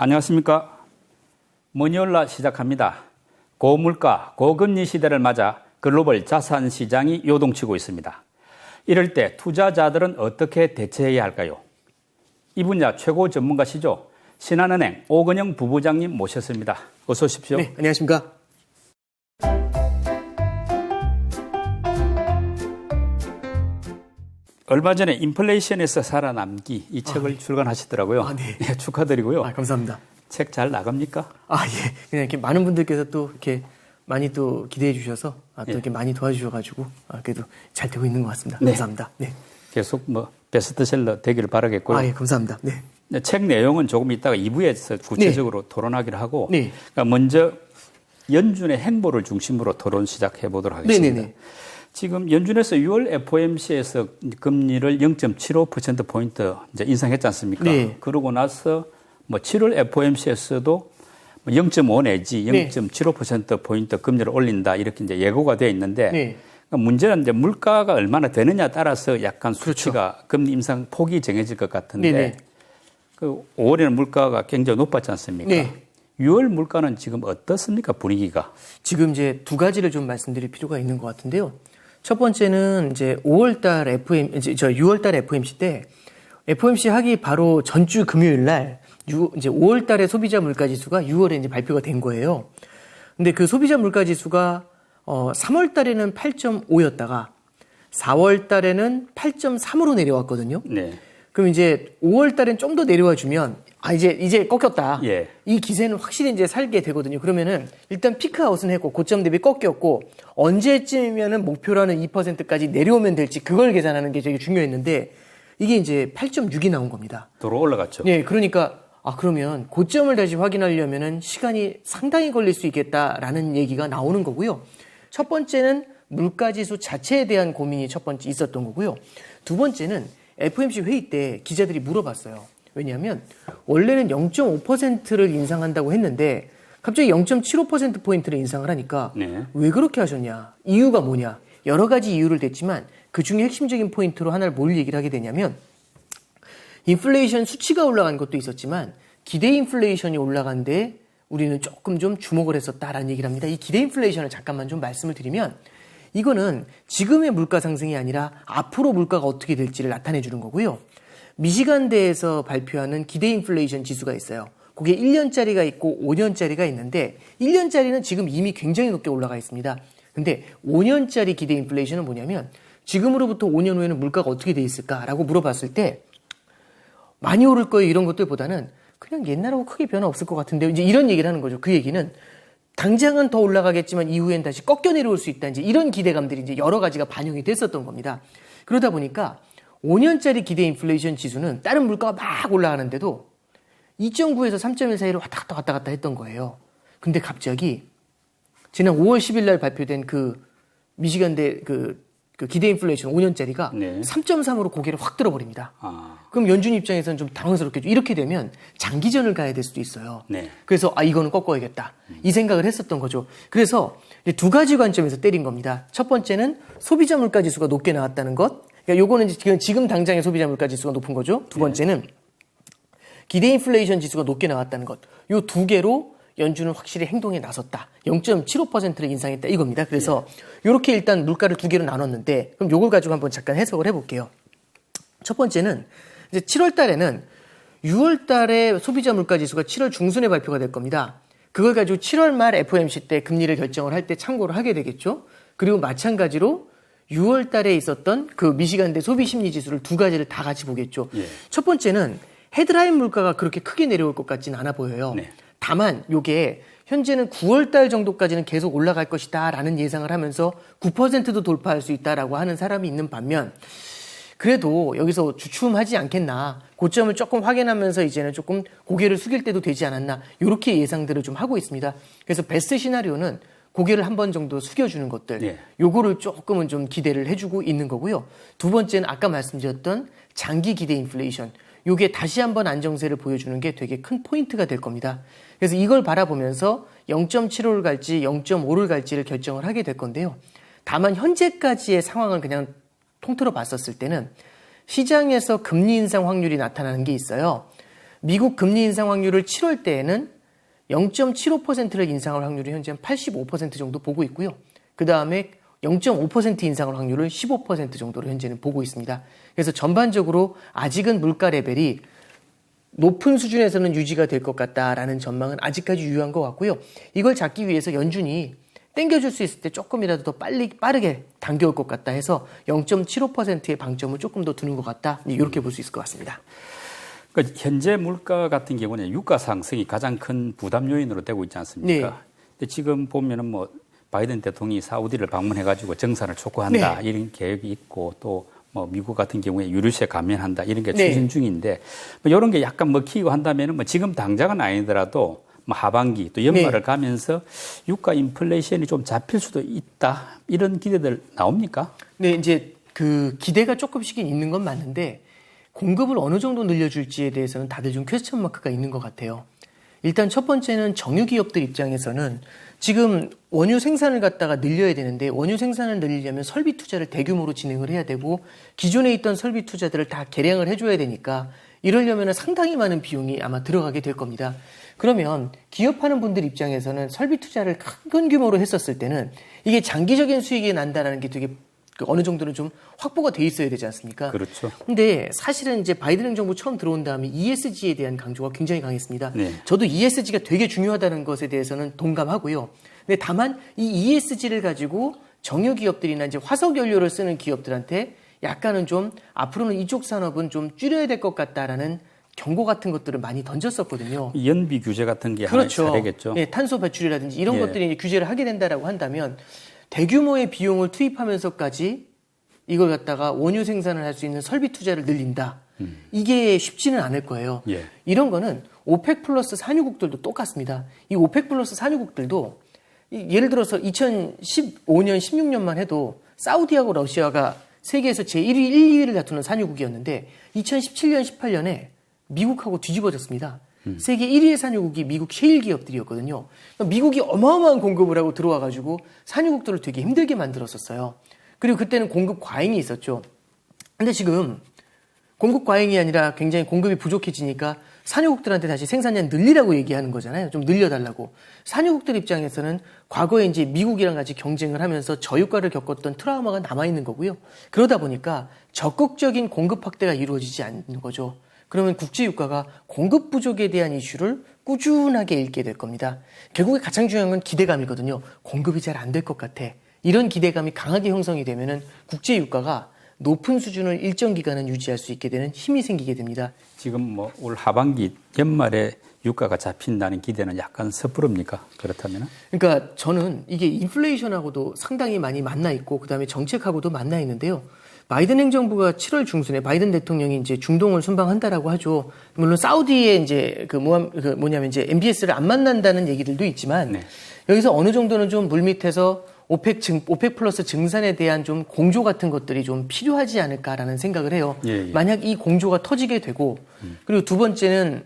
안녕하십니까. 머니올라 시작합니다. 고물가, 고금리 시대를 맞아 글로벌 자산 시장이 요동치고 있습니다. 이럴 때 투자자들은 어떻게 대처해야 할까요? 이 분야 최고 전문가시죠. 신한은행 오건영 부부장님 모셨습니다. 어서 오십시오. 네, 안녕하십니까. 얼마 전에 인플레이션에서 살아남기 이 책을 출간하시더라고요. 네. 네, 축하드리고요. 감사합니다. 책 잘 나갑니까? 예. 그냥 이렇게 많은 분들께서 또 이렇게 많이 또 기대해 주셔서 또 이렇게 많이 도와주셔가지고 그래도 잘 되고 있는 것 같습니다. 네. 감사합니다. 네. 계속 베스트셀러 되기를 바라겠고요. 예, 감사합니다. 네. 책 내용은 조금 이따가 2부에서 구체적으로 토론하기를 하고, 네. 그러니까 먼저 연준의 행보를 중심으로 토론 시작해 보도록 하겠습니다. 네네네. 지금 연준에서 6월 FOMC에서 금리를 0.75%포인트 이제 인상했지 않습니까? 네. 그러고 나서 7월 FOMC에서도 0.5 내지 0.75%포인트 금리를 올린다 이렇게 이제 예고가 되어 있는데, 네. 그러니까 문제는 이제 물가가 얼마나 되느냐 따라서 약간 그렇죠. 수치가 금리 인상 폭이 정해질 것 같은데, 네네. 그 5월에는 물가가 굉장히 높았지 않습니까? 네. 6월 물가는 지금 어떻습니까, 분위기가? 지금 이제 두 가지를 좀 말씀드릴 필요가 있는 것 같은데요. 첫 번째는 이제 6월달 FOMC 때 FOMC 하기 바로 전주 금요일 날 이제 5월달에 소비자 물가 지수가 6월에 이제 발표가 된 거예요. 근데 그 소비자 물가 지수가 3월달에는 8.5였다가 4월달에는 8.3으로 내려왔거든요. 네. 그럼 이제 5월달엔 좀 더 내려와 주면 이제 꺾였다. 예. 이 기세는 확실히 이제 살게 되거든요. 그러면은 일단 피크아웃은 했고 고점 대비 꺾였고 언제쯤이면은 목표라는 2%까지 내려오면 될지 그걸 계산하는 게 되게 중요했는데 이게 이제 8.6이 나온 겁니다. 도로 올라갔죠. 네, 그러니까 그러면 고점을 다시 확인하려면은 시간이 상당히 걸릴 수 있겠다라는 얘기가 나오는 거고요. 첫 번째는 물가지수 자체에 대한 고민이 첫 번째 있었던 거고요. 두 번째는 FOMC 회의 때 기자들이 물어봤어요. 왜냐하면 원래는 0.5%를 인상한다고 했는데 갑자기 0.75%포인트를 인상을 하니까 네. 왜 그렇게 하셨냐? 이유가 뭐냐? 여러 가지 이유를 댔지만 그중에 핵심적인 포인트로 하나를 뭘 얘기를 하게 되냐면 인플레이션 수치가 올라간 것도 있었지만 기대 인플레이션이 올라간 데 우리는 조금 좀 주목을 했었다라는 얘기를 합니다. 이 기대 인플레이션을 잠깐만 좀 말씀을 드리면 이거는 지금의 물가 상승이 아니라 앞으로 물가가 어떻게 될지를 나타내 주는 거고요. 미시간대에서 발표하는 기대 인플레이션 지수가 있어요. 그게 1년짜리가 있고 5년짜리가 있는데 1년짜리는 지금 이미 굉장히 높게 올라가 있습니다. 근데 5년짜리 기대 인플레이션은 뭐냐면 지금으로부터 5년 후에는 물가가 어떻게 돼 있을까라고 물어봤을 때 많이 오를 거예요 이런 것들보다는 그냥 옛날하고 크게 변화 없을 것 같은데 이제 이런 얘기를 하는 거죠. 그 얘기는 당장은 더 올라가겠지만 이후엔 다시 꺾여 내려올 수 있다. 이제 이런 기대감들이 이제 여러 가지가 반영이 됐었던 겁니다. 그러다 보니까 5년짜리 기대 인플레이션 지수는 다른 물가가 막 올라가는데도 2.9에서 3.1 사이로 왔다 갔다 했던 거예요. 근데 갑자기 지난 5월 10일 날 발표된 그 미시간대 그 기대 인플레이션 5년짜리가 네. 3.3으로 고개를 확 들어버립니다. 아. 그럼 연준 입장에서는 좀 당황스럽겠죠. 이렇게 되면 장기전을 가야 될 수도 있어요. 네. 그래서 이거는 꺾어야겠다. 이 생각을 했었던 거죠. 그래서 이제 두 가지 관점에서 때린 겁니다. 첫 번째는 소비자 물가 지수가 높게 나왔다는 것. 그러니까 요거는 지금 당장의 소비자 물가 지수가 높은 거죠. 두 번째는 기대 인플레이션 지수가 높게 나왔다는 것. 요 두 개로 연준은 확실히 행동에 나섰다. 0.75%를 인상했다 이겁니다. 그래서 이렇게 일단 물가를 두 개로 나눴는데 그럼 요걸 가지고 한번 잠깐 해석을 해볼게요. 첫 번째는 이제 7월 달에는 6월 달에 소비자 물가 지수가 7월 중순에 발표가 될 겁니다. 그걸 가지고 7월 말 FOMC 때 금리를 결정을 할 때 참고를 하게 되겠죠. 그리고 마찬가지로 6월 달에 있었던 그 미시간대 소비 심리 지수를 두 가지를 다 같이 보겠죠. 예. 첫 번째는 헤드라인 물가가 그렇게 크게 내려올 것 같지는 않아 보여요. 네. 다만 요게 현재는 9월 달 정도까지는 계속 올라갈 것이다 라는 예상을 하면서 9%도 돌파할 수 있다라고 하는 사람이 있는 반면 그래도 여기서 주춤하지 않겠나 고점을 조금 확인하면서 이제는 조금 고개를 숙일 때도 되지 않았나 이렇게 예상들을 좀 하고 있습니다. 그래서 베스트 시나리오는 고개를 한 번 정도 숙여주는 것들 네. 요거를 조금은 좀 기대를 해주고 있는 거고요. 두 번째는 아까 말씀드렸던 장기 기대 인플레이션 요게 다시 한번 안정세를 보여주는 게 되게 큰 포인트가 될 겁니다. 그래서 이걸 바라보면서 0.75를 갈지 0.5를 갈지를 결정을 하게 될 건데요. 다만 현재까지의 상황을 그냥 통틀어 봤었을 때는 시장에서 금리 인상 확률이 나타나는 게 있어요. 미국 금리 인상 확률을 7월 때에는 0.75%를 인상할 확률을 현재 한 85% 정도 보고 있고요. 그 다음에 0.5% 인상할 확률을 15% 정도로 현재는 보고 있습니다. 그래서 전반적으로 아직은 물가 레벨이 높은 수준에서는 유지가 될 것 같다라는 전망은 아직까지 유효한 것 같고요. 이걸 잡기 위해서 연준이 땡겨줄 수 있을 때 조금이라도 더 빠르게 당겨올 것 같다 해서 0.75%의 방점을 조금 더 두는 것 같다. 이렇게 볼 수 있을 것 같습니다. 그러니까 현재 물가 같은 경우는 유가 상승이 가장 큰 부담 요인으로 되고 있지 않습니까? 네. 근데 지금 보면은 뭐 바이든 대통령이 사우디를 방문해가지고 정산을 촉구한다 네. 이런 계획이 있고 또 뭐 미국 같은 경우에 유류세 감면한다 이런 게 네. 추진 중인데 뭐 이런 게 약간 먹히고 한다면은 뭐 지금 당장은 아니더라도 뭐 하반기 또 연말을 네. 가면서 유가 인플레이션이 좀 잡힐 수도 있다 이런 기대들 나옵니까? 네, 이제 그 기대가 조금씩은 있는 건 맞는데 공급을 어느 정도 늘려줄지에 대해서는 다들 좀 퀘스천 마크가 있는 것 같아요. 일단 첫 번째는 정유기업들 입장에서는 지금 원유 생산을 갖다가 늘려야 되는데 원유 생산을 늘리려면 설비 투자를 대규모로 진행을 해야 되고 기존에 있던 설비 투자들을 다 개량을 해줘야 되니까 이러려면 상당히 많은 비용이 아마 들어가게 될 겁니다. 그러면 기업하는 분들 입장에서는 설비 투자를 큰 규모로 했었을 때는 이게 장기적인 수익이 난다는 게 되게 어느 정도는 좀 확보가 돼 있어야 되지 않습니까? 그렇죠. 근데 사실은 이제 바이든 행정부 처음 들어온 다음에 ESG에 대한 강조가 굉장히 강했습니다. 네. 저도 ESG가 되게 중요하다는 것에 대해서는 동감하고요. 근데 다만 이 ESG를 가지고 정유기업들이나 이제 화석연료를 쓰는 기업들한테 약간은 좀 앞으로는 이쪽 산업은 좀 줄여야 될 것 같다라는 경고 같은 것들을 많이 던졌었거든요. 연비 규제 같은 게 그렇죠. 하나 되겠죠. 네, 탄소 배출이라든지 이런 예. 것들이 이제 규제를 하게 된다라고 한다면 대규모의 비용을 투입하면서까지 이걸 갖다가 원유 생산을 할 수 있는 설비 투자를 늘린다. 이게 쉽지는 않을 거예요. 예. 이런 거는 오펙 플러스 산유국들도 똑같습니다. 이 오펙 플러스 산유국들도 예를 들어서 2015년, 16년만 해도 사우디하고 러시아가 세계에서 제1위, 1, 2위를 다투는 산유국이었는데 2017년, 18년에 미국하고 뒤집어졌습니다. 세계 1위의 산유국이 미국 셰일 기업들이었거든요. 그러니까 미국이 어마어마한 공급을 하고 들어와가지고 산유국들을 되게 힘들게 만들었었어요. 그리고 그때는 공급 과잉이 있었죠. 근데 지금 공급 과잉이 아니라 굉장히 공급이 부족해지니까 산유국들한테 다시 생산량 늘리라고 얘기하는 거잖아요. 좀 늘려달라고. 산유국들 입장에서는 과거에 이제 미국이랑 같이 경쟁을 하면서 저유가를 겪었던 트라우마가 남아있는 거고요. 그러다 보니까 적극적인 공급 확대가 이루어지지 않는 거죠. 그러면 국제유가가 공급 부족에 대한 이슈를 꾸준하게 읽게 될 겁니다. 결국에 가장 중요한 건 기대감이거든요. 공급이 잘 안 될 것 같아. 이런 기대감이 강하게 형성이 되면은 국제유가가 높은 수준을 일정 기간은 유지할 수 있게 되는 힘이 생기게 됩니다. 지금 뭐 올 하반기 연말에 유가가 잡힌다는 기대는 약간 섣부릅니까? 그렇다면? 그러니까 저는 이게 인플레이션하고도 상당히 많이 만나 있고 그다음에 정책하고도 만나 있는데요. 바이든 행정부가 7월 중순에 바이든 대통령이 이제 중동을 순방한다라고 하죠. 물론 사우디에 이제 이제 MBS를 안 만난다는 얘기들도 있지만 네. 여기서 어느 정도는 좀 물밑에서 오펙 플러스 증산에 대한 좀 공조 같은 것들이 좀 필요하지 않을까라는 생각을 해요. 예, 예. 만약 이 공조가 터지게 되고 그리고 두 번째는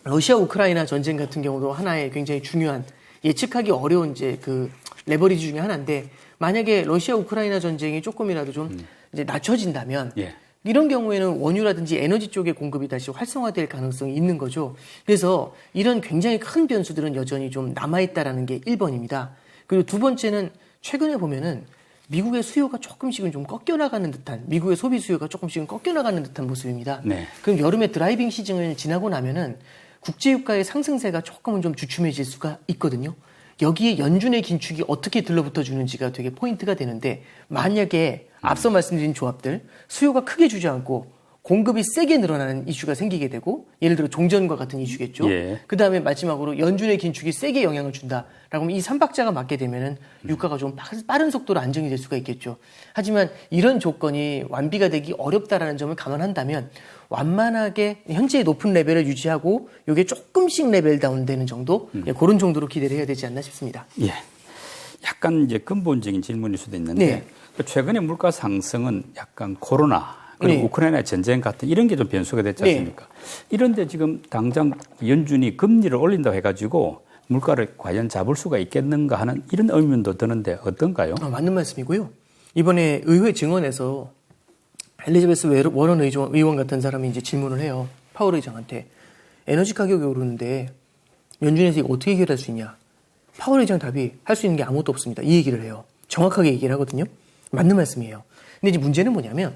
러시아 우크라이나 전쟁 같은 경우도 하나의 굉장히 중요한 예측하기 어려운 이제 그 레버리지 중에 하나인데 만약에 러시아 우크라이나 전쟁이 조금이라도 좀 이제 낮춰진다면 예. 이런 경우에는 원유라든지 에너지 쪽의 공급이 다시 활성화될 가능성이 있는 거죠. 그래서 이런 굉장히 큰 변수들은 여전히 좀 남아있다라는 게 1번입니다. 그리고 두 번째는 최근에 보면은 미국의 수요가 조금씩은 좀 꺾여나가는 듯한 미국의 소비 수요가 조금씩은 꺾여나가는 듯한 모습입니다. 네. 그럼 여름에 드라이빙 시즌을 지나고 나면은 국제유가의 상승세가 조금은 좀 주춤해질 수가 있거든요. 여기에 연준의 긴축이 어떻게 들러붙어 주는지가 되게 포인트가 되는데 만약에 앞서 말씀드린 조합들 수요가 크게 주저앉고 공급이 세게 늘어나는 이슈가 생기게 되고 예를 들어 종전과 같은 이슈겠죠. 예. 그다음에 마지막으로 연준의 긴축이 세게 영향을 준다라고 하면 이 3박자가 맞게 되면은 유가가 좀 빠른 속도로 안정이 될 수가 있겠죠. 하지만 이런 조건이 완비가 되기 어렵다라는 점을 감안한다면 완만하게 현재의 높은 레벨을 유지하고 이게 조금씩 레벨 다운되는 정도 그런 정도로 기대를 해야 되지 않나 싶습니다. 예. 약간 이제 근본적인 질문일 수도 있는데 네. 최근에 물가 상승은 약간 코로나 그리고 네. 우크라이나 전쟁 같은 이런 게 좀 변수가 됐지 않습니까? 이런데 지금 당장 연준이 금리를 올린다고 해가지고 물가를 과연 잡을 수가 있겠는가 하는 이런 의문도 드는데 어떤가요? 맞는 말씀이고요. 이번에 의회 증언에서 엘리자베스 워런 의원 같은 사람이 이제 질문을 해요. 파월 의장한테. 에너지 가격이 오르는데 연준에서 이거 어떻게 해결할 수 있냐? 파월 의장 답이 할 수 있는 게 아무것도 없습니다. 이 얘기를 해요. 정확하게 얘기를 하거든요. 맞는 말씀이에요. 근데 이제 문제는 뭐냐면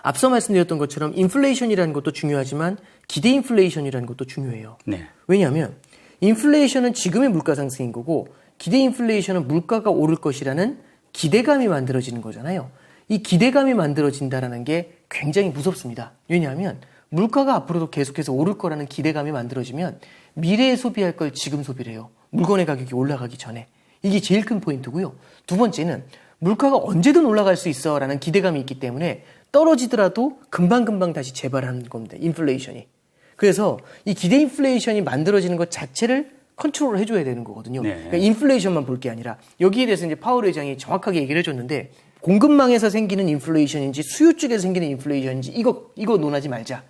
앞서 말씀드렸던 것처럼 인플레이션이라는 것도 중요하지만 기대 인플레이션이라는 것도 중요해요. 네. 왜냐하면 인플레이션은 지금의 물가 상승인 거고 기대 인플레이션은 물가가 오를 것이라는 기대감이 만들어지는 거잖아요. 이 기대감이 만들어진다는 게 굉장히 무섭습니다. 왜냐하면 물가가 앞으로도 계속해서 오를 거라는 기대감이 만들어지면 미래에 소비할 걸 지금 소비를 해요. 물건의 가격이 올라가기 전에. 이게 제일 큰 포인트고요. 두 번째는 물가가 언제든 올라갈 수 있어 라는 기대감이 있기 때문에 떨어지더라도 금방금방 다시 재발하는 겁니다. 인플레이션이. 그래서 이 기대 인플레이션이 만들어지는 것 자체를 컨트롤을 해줘야 되는 거거든요. 네. 그러니까 인플레이션만 볼 게 아니라 여기에 대해서 이제 파월 의장이 정확하게 얘기를 해줬는데 공급망에서 생기는 인플레이션인지 수요 쪽에서 생기는 인플레이션인지 이거 논하지 말자.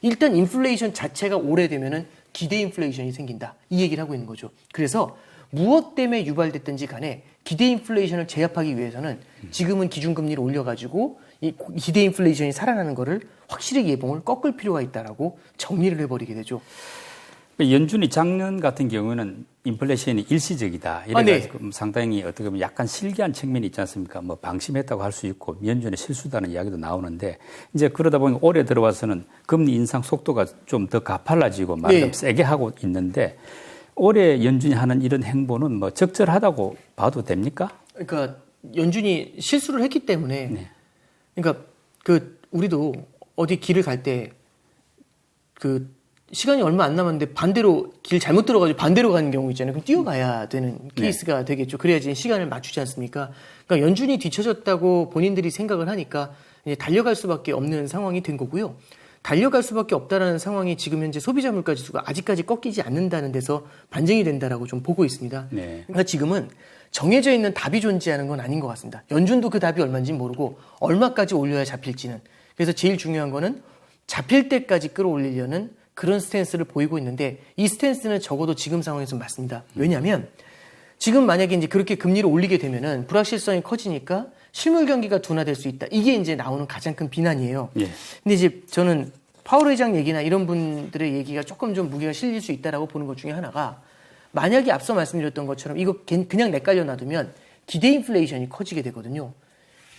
일단 인플레이션 자체가 오래되면은 기대 인플레이션이 생긴다. 이 얘기를 하고 있는 거죠. 그래서 무엇 때문에 유발됐든지 간에 기대 인플레이션을 제압하기 위해서는 지금은 기준금리를 올려가지고 이 기대 인플레이션이 살아나는 거를 확실히 예봉을 꺾을 필요가 있다라고 정리를 해버리게 되죠. 연준이 작년 같은 경우는 인플레이션이 일시적이다. 이래가지고 상당히 어떻게 보면 약간 실기한 측면이 있지 않습니까? 뭐 방심했다고 할 수 있고 연준의 실수다는 이야기도 나오는데 이제 그러다 보니 올해 들어와서는 금리 인상 속도가 좀 더 가팔라지고 말을 좀 세게 하고 있는데 올해 연준이 하는 이런 행보는 뭐 적절하다고 봐도 됩니까? 그러니까 연준이 실수를 했기 때문에 그러니까 우리도 어디 길을 갈 때 시간이 얼마 안 남았는데 반대로 길 잘못 들어가지고 반대로 가는 경우 있잖아요. 그럼 뛰어가야 되는 케이스가 되겠죠. 그래야지 시간을 맞추지 않습니까? 그러니까 연준이 뒤처졌다고 본인들이 생각을 하니까 이제 달려갈 수밖에 없는 상황이 된 거고요. 달려갈 수밖에 없다라는 상황이 지금 현재 소비자 물가 지수가 아직까지 꺾이지 않는다는 데서 반증이 된다라고 좀 보고 있습니다. 그러니까 지금은 정해져 있는 답이 존재하는 건 아닌 것 같습니다. 연준도 그 답이 얼마인지 모르고 얼마까지 올려야 잡힐지는. 그래서 제일 중요한 거는 잡힐 때까지 끌어올리려는 그런 스탠스를 보이고 있는데 이 스탠스는 적어도 지금 상황에서 맞습니다. 왜냐하면 지금 만약에 이제 그렇게 금리를 올리게 되면은 불확실성이 커지니까 실물 경기가 둔화될 수 있다. 이게 이제 나오는 가장 큰 비난이에요. 근데 이제 저는 파월 의장 얘기나 이런 분들의 얘기가 조금 좀 무게가 실릴 수 있다라고 보는 것 중에 하나가 만약에 앞서 말씀드렸던 것처럼 이거 그냥 내깔려 놔두면 기대 인플레이션이 커지게 되거든요.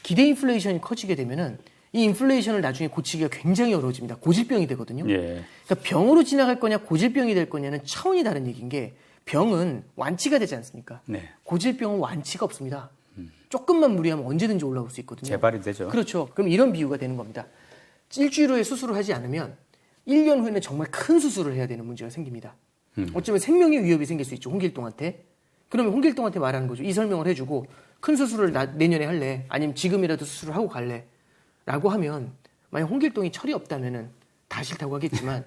기대 인플레이션이 커지게 되면은 이 인플레이션을 나중에 고치기가 굉장히 어려워집니다. 고질병이 되거든요. 그러니까 병으로 지나갈 거냐 고질병이 될 거냐는 차원이 다른 얘기인 게 병은 완치가 되지 않습니까? 고질병은 완치가 없습니다. 조금만 무리하면 언제든지 올라올 수 있거든요. 재발이 되죠. 그렇죠. 그럼 이런 비유가 되는 겁니다. 일주일 후에 수술을 하지 않으면 1년 후에는 정말 큰 수술을 해야 되는 문제가 생깁니다. 어쩌면 생명의 위협이 생길 수 있죠. 홍길동한테. 그러면 홍길동한테 말하는 거죠. 이 설명을 해주고 큰 수술을 내년에 할래? 아니면 지금이라도 수술을 하고 갈래? 라고 하면 만약 홍길동이 철이 없다면은 다 싫다고 하겠지만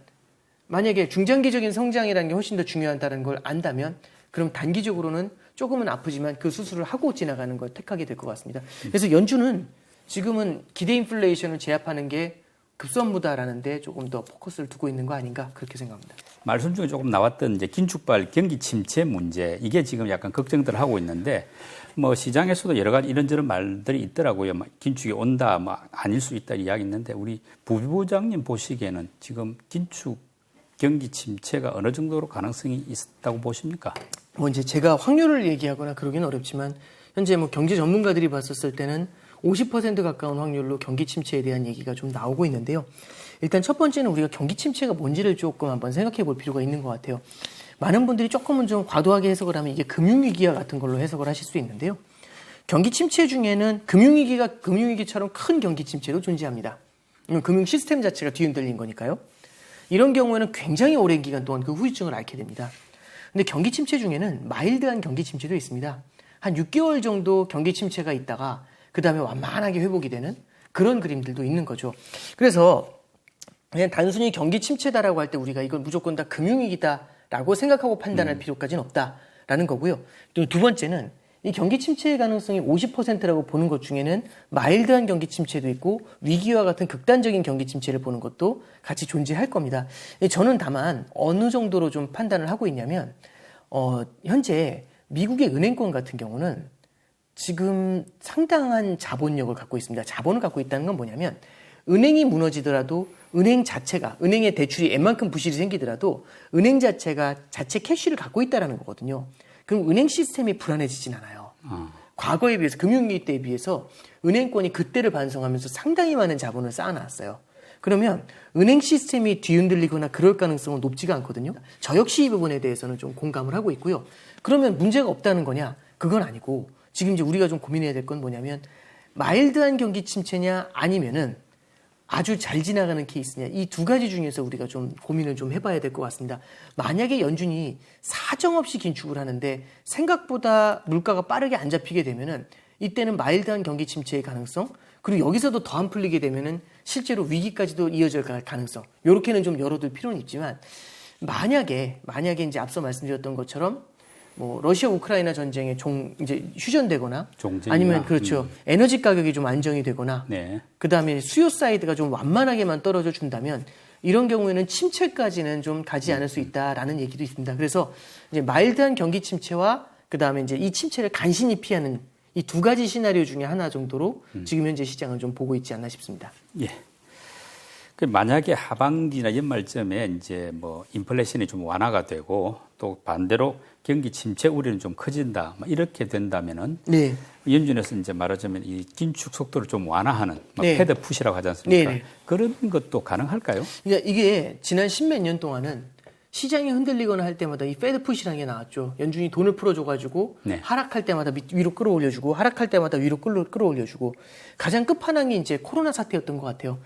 만약에 중장기적인 성장이라는 게 훨씬 더 중요하다는 걸 안다면 그럼 단기적으로는 조금은 아프지만 그 수술을 하고 지나가는 걸 택하게 될 것 같습니다. 그래서 연준은 지금은 기대 인플레이션을 제압하는 게 급선무다라는 데 조금 더 포커스를 두고 있는 거 아닌가 그렇게 생각합니다. 말씀 중에 조금 나왔던 이제 긴축발 경기 침체 문제 이게 지금 약간 걱정들 하고 있는데 뭐 시장에서도 여러 가지 이런저런 말들이 있더라고요. 긴축이 온다, 아닐 수 있다 이야기 있는데 우리 부부장님 보시기에는 지금 긴축 경기 침체가 어느 정도로 가능성이 있다고 보십니까? 뭐 이제 제가 확률을 얘기하거나 그러기는 어렵지만 현재 뭐 경제 전문가들이 봤었을 때는 50% 가까운 확률로 경기 침체에 대한 얘기가 좀 나오고 있는데요. 일단 첫 번째는 우리가 경기 침체가 뭔지를 조금 한번 생각해 볼 필요가 있는 것 같아요. 많은 분들이 조금은 좀 과도하게 해석을 하면 이게 금융위기와 같은 걸로 해석을 하실 수 있는데요. 경기 침체 중에는 금융위기처럼 큰 경기 침체도 존재합니다. 금융 시스템 자체가 뒤흔들린 거니까요. 이런 경우에는 굉장히 오랜 기간 동안 그 후유증을 앓게 됩니다. 근데 경기 침체 중에는 마일드한 경기 침체도 있습니다. 한 6개월 정도 경기 침체가 있다가 그 다음에 완만하게 회복이 되는 그런 그림들도 있는 거죠. 그래서 그냥 단순히 경기 침체다라고 할 때 우리가 이건 무조건 다 금융위기다라고 생각하고 판단할 필요까지는 없다라는 거고요. 또 두 번째는 이 경기 침체의 가능성이 50%라고 보는 것 중에는 마일드한 경기 침체도 있고 위기와 같은 극단적인 경기 침체를 보는 것도 같이 존재할 겁니다. 저는 다만 어느 정도로 좀 판단을 하고 있냐면 현재 미국의 은행권 같은 경우는 지금 상당한 자본력을 갖고 있습니다. 자본을 갖고 있다는 건 뭐냐면 은행이 무너지더라도 은행 자체가 은행의 대출이 웬만큼 부실이 생기더라도 은행 자체가 자체 캐시를 갖고 있다라는 거거든요. 그럼 은행 시스템이 불안해지진 않아요. 과거에 비해서 금융위기 때에 비해서 은행권이 그때를 반성하면서 상당히 많은 자본을 쌓아놨어요. 그러면 은행 시스템이 뒤흔들리거나 그럴 가능성은 높지가 않거든요. 저 역시 이 부분에 대해서는 좀 공감을 하고 있고요. 그러면 문제가 없다는 거냐? 그건 아니고 지금 이제 우리가 좀 고민해야 될 건 뭐냐면 마일드한 경기 침체냐 아니면은 아주 잘 지나가는 케이스냐 이 두 가지 중에서 우리가 좀 고민을 좀 해봐야 될 것 같습니다. 만약에 연준이 사정없이 긴축을 하는데 생각보다 물가가 빠르게 안 잡히게 되면은 이때는 마일드한 경기 침체의 가능성 그리고 여기서도 더 안 풀리게 되면은 실제로 위기까지도 이어질 가능성 요렇게는 좀 열어둘 필요는 있지만 만약에 이제 앞서 말씀드렸던 것처럼 뭐 러시아 우크라이나 전쟁에 이제 휴전되거나 아니면 그렇죠 에너지 가격이 좀 안정이 되거나 네. 그 다음에 수요 사이드가 좀 완만하게만 떨어져 준다면 이런 경우에는 침체까지는 좀 가지 않을 수 있다라는 얘기도 있습니다. 그래서 이제 마일드한 경기 침체와 그 다음에 이제 이 침체를 간신히 피하는 이 두 가지 시나리오 중에 하나 정도로 지금 현재 시장은 좀 보고 있지 않나 싶습니다. 예. 그 만약에 하반기나 연말쯤에 이제 뭐 인플레이션이 좀 완화가 되고 또 반대로 경기 침체 우려는 좀 커진다. 이렇게 된다면은 네. 연준에서 이제 말하자면 이 긴축 속도를 좀 완화하는 네. 패드 푸시라고 하지 않습니까? 네. 그런 것도 가능할까요? 그러니까 이게 지난 10몇 년 동안은 시장이 흔들리거나 할 때마다 이 패드 푸시라는 게 나왔죠. 연준이 돈을 풀어줘가지고 네. 하락할 때마다 위로 끌어올려주고 하락할 때마다 위로 끌어올려주고 가장 끝판왕이 이제 코로나 사태였던 것 같아요.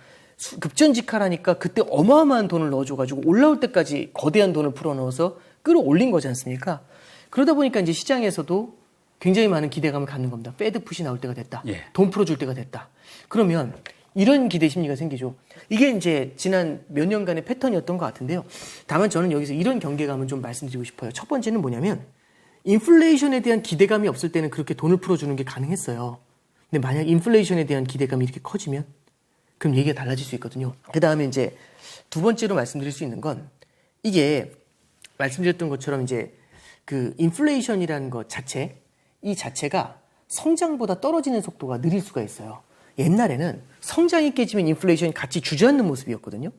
급전직하라니까 그때 어마어마한 돈을 넣어줘가지고 올라올 때까지 거대한 돈을 풀어넣어서 끌어올린 거지 않습니까? 그러다 보니까 이제 시장에서도 굉장히 많은 기대감을 갖는 겁니다. 패드 푸시 나올 때가 됐다. 예. 돈 풀어줄 때가 됐다. 그러면 이런 기대 심리가 생기죠. 이게 이제 지난 몇 년간의 패턴이었던 것 같은데요. 다만 저는 여기서 이런 경계감을 좀 말씀드리고 싶어요. 첫 번째는 뭐냐면 인플레이션에 대한 기대감이 없을 때는 그렇게 돈을 풀어주는 게 가능했어요. 근데 만약 인플레이션에 대한 기대감이 이렇게 커지면 그럼 얘기가 달라질 수 있거든요. 그 다음에 이제 두 번째로 말씀드릴 수 있는 건 이게 말씀드렸던 것처럼 이제 그 인플레이션이라는 것 자체, 이 자체가 성장보다 떨어지는 속도가 느릴 수가 있어요. 옛날에는 성장이 깨지면 인플레이션이 같이 주저앉는 모습이었거든요.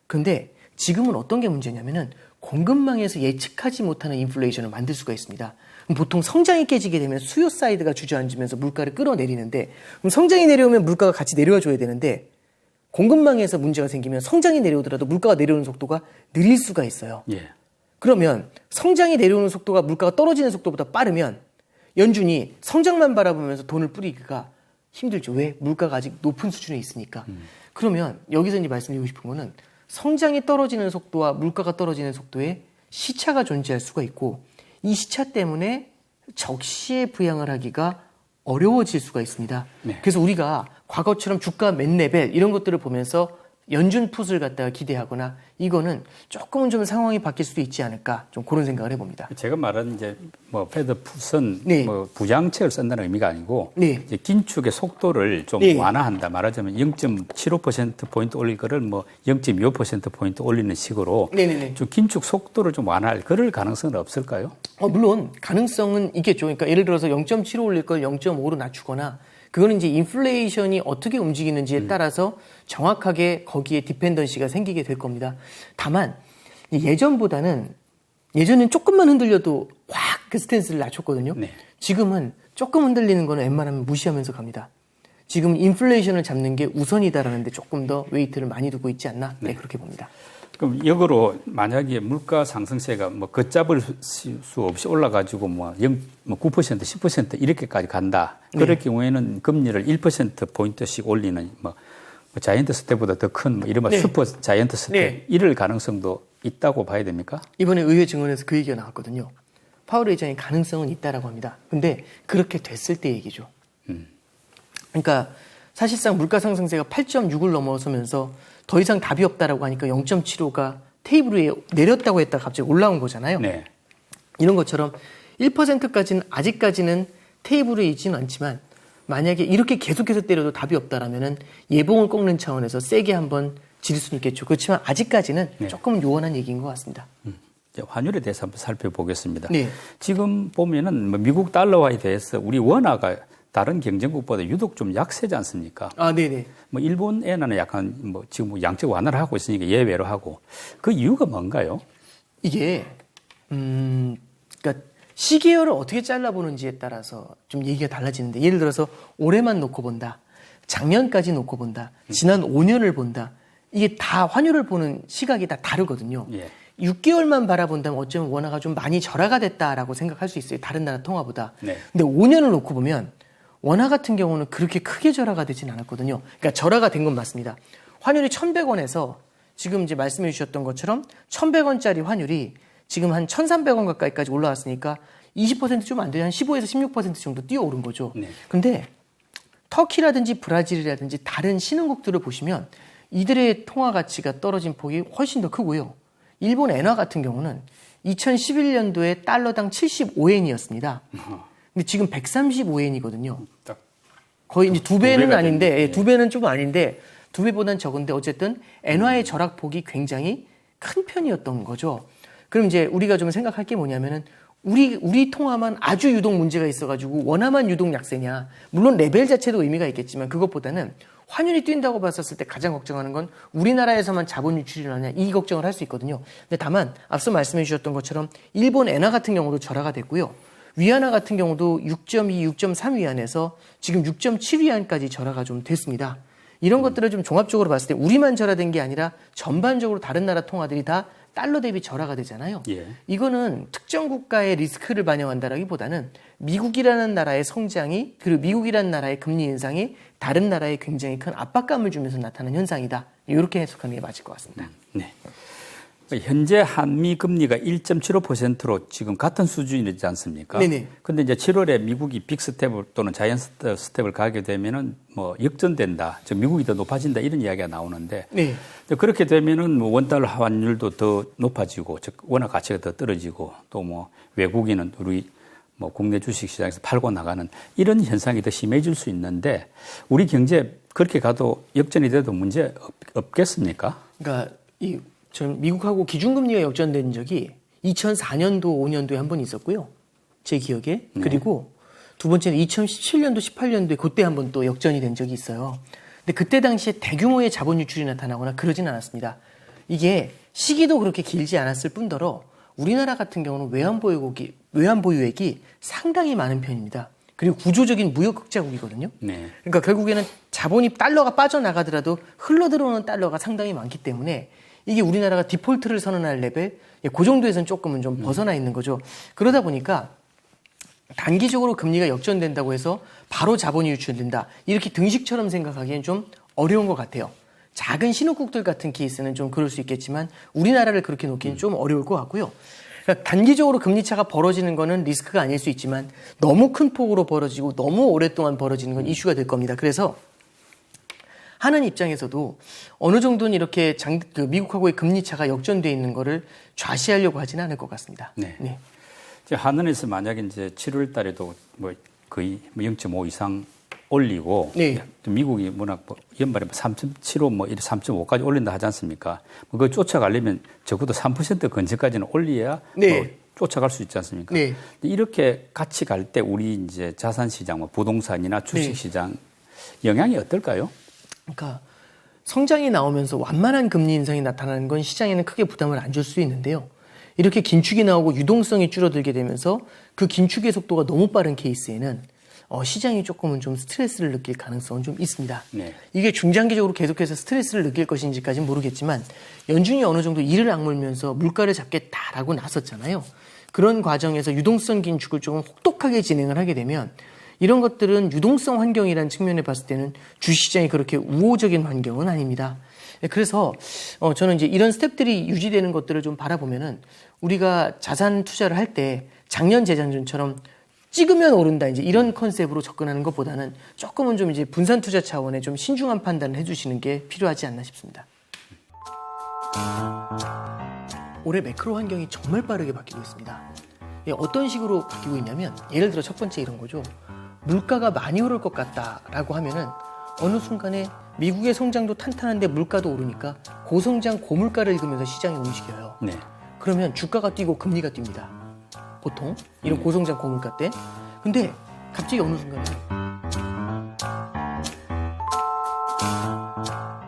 근데 지금은 어떤 게 문제냐면은 공급망에서 예측하지 못하는 인플레이션을 만들 수가 있습니다. 보통 성장이 깨지게 되면 수요 사이드가 주저앉으면서 물가를 끌어내리는데 그럼 성장이 내려오면 물가가 같이 내려와 줘야 되는데 공급망에서 문제가 생기면 성장이 내려오더라도 물가가 내려오는 속도가 느릴 수가 있어요. 예. 그러면 성장이 내려오는 속도가 물가가 떨어지는 속도보다 빠르면 연준이 성장만 바라보면서 돈을 뿌리기가 힘들죠. 왜? 물가가 아직 높은 수준에 있으니까. 그러면 여기서 이제 말씀드리고 싶은 거는 성장이 떨어지는 속도와 물가가 떨어지는 속도에 시차가 존재할 수가 있고 이 시차 때문에 적시에 부양을 하기가 어려워질 수가 있습니다. 네. 그래서 우리가 과거처럼 주가 맨 레벨 이런 것들을 보면서 연준 풋을 갖다가 기대하거나 이거는 조금은 좀 상황이 바뀔 수도 있지 않을까 좀 그런 생각을 해봅니다. 제가 말하는 이제 뭐 패드 풋은 네. 뭐 부양책을 쓴다는 의미가 아니고 네. 이제 긴축의 속도를 좀 네. 완화한다. 말하자면 0.75% 포인트 올릴 거를 뭐 0.25% 포인트 올리는 식으로 네네네. 좀 긴축 속도를 좀 완화할 그럴 가능성은 없을까요? 물론 가능성은 있겠죠. 그러니까 예를 들어서 0.75 올릴 걸 0.5로 낮추거나 그거는 이제 인플레이션이 어떻게 움직이는지에 따라서 정확하게 거기에 디펜던시가 생기게 될 겁니다. 다만 예전은 조금만 흔들려도 확 그 스탠스를 낮췄거든요. 네. 지금은 조금 흔들리는 거는 웬만하면 무시하면서 갑니다. 지금 인플레이션을 잡는 게 우선이다라는 데 조금 더 웨이트를 많이 두고 있지 않나? 네, 그렇게 봅니다. 그럼 역으로 만약에 물가 상승세가 뭐 걷잡을 수 없이 올라가지고 뭐 9%, 10% 이렇게까지 간다. 그럴 경우에는 금리를 1% 포인트씩 올리는 뭐 자이언트 스텝보다 더 큰 뭐 이른바 슈퍼 자이언트 스텝 이럴 가능성도 있다고 봐야 됩니까? 이번에 의회 증언에서 그 얘기가 나왔거든요. 파월 의장의 가능성은 있다라고 합니다. 근데 그렇게 됐을 때 얘기죠. 그러니까 사실상 물가 상승세가 8.6을 넘어서면서 더 이상 답이 없다라고 하니까 0.75가 테이블 위에 내렸다고 했다가 갑자기 올라온 거잖아요. 네. 이런 것처럼 1%까지는 아직까지는 테이블 위에 있지는 않지만 만약에 이렇게 계속해서 때려도 답이 없다라면은 예봉을 꺾는 차원에서 세게 한번 지를 수는 있겠죠. 그렇지만 아직까지는 조금은 요원한 얘기인 것 같습니다. 이제 환율에 대해서 한번 살펴보겠습니다. 네. 지금 보면은 뭐 미국 달러화에 대해서 우리 원화가 다른 경쟁국보다 유독 좀 약세지 않습니까? 아, 네네. 뭐 일본 엔화는 약간 뭐 지금 뭐 양적 완화를 하고 있으니까 예외로 하고 그 이유가 뭔가요? 이게 그러니까 시계열을 어떻게 잘라보는지에 따라서 좀 얘기가 달라지는데 예를 들어서 올해만 놓고 본다. 작년까지 놓고 본다. 지난 5년을 본다. 이게 다 환율을 보는 시각이 다 다르거든요. 예. 6개월만 바라본다면 어쩌면 원화가 좀 많이 절하가 됐다라고 생각할 수 있어요. 다른 나라 통화보다. 네. 근데 5년을 놓고 보면 원화 같은 경우는 그렇게 크게 절하가 되진 않았거든요. 그러니까 절하가 된 건 맞습니다. 환율이 1,100원에서 지금 이제 말씀해 주셨던 것처럼 1,100원짜리 환율이 지금 한 1,300원 가까이까지 올라왔으니까 20% 좀 안 돼요. 한 15에서 16% 정도 뛰어오른 거죠. 네. 근데 터키라든지 브라질이라든지 다른 신흥국들을 보시면 이들의 통화 가치가 떨어진 폭이 훨씬 더 크고요. 일본 엔화 같은 경우는 2011년도에 달러당 75엔이었습니다. 근데 지금 135엔이거든요. 거의 이제 두 배는 아닌데, 예, 두 배는 좀 아닌데, 두 배보다는 적은데 어쨌든 엔화의 절약폭이 굉장히 큰 편이었던 거죠. 그럼 이제 우리가 좀 생각할 게 뭐냐면은 우리 통화만 아주 유독 문제가 있어가지고 원화만 유독 약세냐. 물론 레벨 자체도 의미가 있겠지만 그것보다는 환율이 뛴다고 봤었을 때 가장 걱정하는 건 우리나라에서만 자본 유출이 일어나냐 이 걱정을 할 수 있거든요. 근데 다만 앞서 말씀해 주셨던 것처럼 일본 엔화 같은 경우도 절하가 됐고요. 위안화 같은 경우도 6.2, 6.3 위안에서 지금 6.7 위안까지 절하가 좀 됐습니다. 이런 것들을 좀 종합적으로 봤을 때 우리만 절하된 게 아니라 전반적으로 다른 나라 통화들이 다 달러 대비 절하가 되잖아요. 예. 이거는 특정 국가의 리스크를 반영한다라기보다는 미국이라는 나라의 성장이 그리고 미국이라는 나라의 금리 인상이 다른 나라에 굉장히 큰 압박감을 주면서 나타나는 현상이다. 이렇게 해석하는 게 맞을 것 같습니다. 네. 현재 한미 금리가 1.75%로 지금 같은 수준이지 않습니까? 네네. 근데 이제 7월에 미국이 빅스텝을 또는 자이언트 스텝을 가게 되면은 뭐 역전된다. 즉 미국이 더 높아진다 이런 이야기가 나오는데 네. 그렇게 되면은 뭐 원달러 환율도 더 높아지고 즉 원화 가치가 더 떨어지고 또 뭐 외국인은 우리 뭐 국내 주식 시장에서 팔고 나가는 이런 현상이 더 심해질 수 있는데 우리 경제 그렇게 가도 역전이 돼도 문제 없겠습니까? 그러니까 전 미국하고 기준금리가 역전된 적이 2004년도, 5년도에 한 번 있었고요. 제 기억에. 그리고 두 번째는 2017년도, 18년도에 그때 한 번 또 역전이 된 적이 있어요. 근데 그때 당시에 대규모의 자본 유출이 나타나거나 그러진 않았습니다. 이게 시기도 그렇게 길지 않았을 뿐더러 우리나라 같은 경우는 외환 보유액이 상당히 많은 편입니다. 그리고 구조적인 무역 흑자국이거든요. 네. 그러니까 결국에는 자본이 달러가 빠져나가더라도 흘러들어오는 달러가 상당히 많기 때문에 이게 우리나라가 디폴트를 선언할 레벨, 그 정도에서는 조금은 좀 벗어나 있는 거죠. 그러다 보니까 단기적으로 금리가 역전된다고 해서 바로 자본이 유출된다. 이렇게 등식처럼 생각하기엔 좀 어려운 것 같아요. 작은 신흥국들 같은 케이스는 좀 그럴 수 있겠지만 우리나라를 그렇게 놓기는 좀 어려울 것 같고요. 그러니까 단기적으로 금리차가 벌어지는 거는 리스크가 아닐 수 있지만 너무 큰 폭으로 벌어지고 너무 오랫동안 벌어지는 건 이슈가 될 겁니다. 그래서 하는 입장에서도 어느 정도는 이렇게 미국하고의 금리 차가 역전돼 있는 거를 좌시하려고 하지는 않을 것 같습니다. 네. 네. 한은에서 만약에 이제 7월 달에도 뭐 거의 0.5 이상 올리고 네. 미국이 워낙 연말에 3.75 뭐 3.5까지 올린다 하지 않습니까? 뭐 그걸 쫓아가려면 적어도 3% 근처까지는 올려야 네. 뭐 쫓아갈 수 있지 않습니까? 네. 이렇게 같이 갈 때 우리 이제 자산 시장, 뭐 부동산이나 주식 시장 영향이 어떨까요? 그러니까 성장이 나오면서 완만한 금리 인상이 나타나는 건 시장에는 크게 부담을 안 줄 수 있는데요. 이렇게 긴축이 나오고 유동성이 줄어들게 되면서 그 긴축의 속도가 너무 빠른 케이스에는 시장이 조금은 좀 스트레스를 느낄 가능성은 좀 있습니다. 네. 이게 중장기적으로 계속해서 스트레스를 느낄 것인지까지는 모르겠지만 연준이 어느 정도 이를 악물면서 물가를 잡겠다라고 나섰잖아요. 그런 과정에서 유동성 긴축을 조금 혹독하게 진행을 하게 되면 이런 것들은 유동성 환경이라는 측면에 봤을 때는 주시장이 그렇게 우호적인 환경은 아닙니다. 그래서 저는 이제 이런 스텝들이 유지되는 것들을 좀 바라보면은 우리가 자산 투자를 할 때 작년 재작년처럼 찍으면 오른다 이제 이런 컨셉으로 접근하는 것보다는 조금은 좀 이제 분산 투자 차원의 좀 신중한 판단을 해주시는 게 필요하지 않나 싶습니다. 올해 매크로 환경이 정말 빠르게 바뀌고 있습니다. 어떤 식으로 바뀌고 있냐면 예를 들어 첫 번째 이런 거죠. 물가가 많이 오를 것 같다라고 하면은 어느 순간에 미국의 성장도 탄탄한데 물가도 오르니까 고성장 고물가를 읽으면서 시장이 움직여요. 네. 그러면 주가가 뛰고 금리가 뜁니다. 보통 이런 고성장 고물가 때. 근데 갑자기 어느 순간에 감사합니다.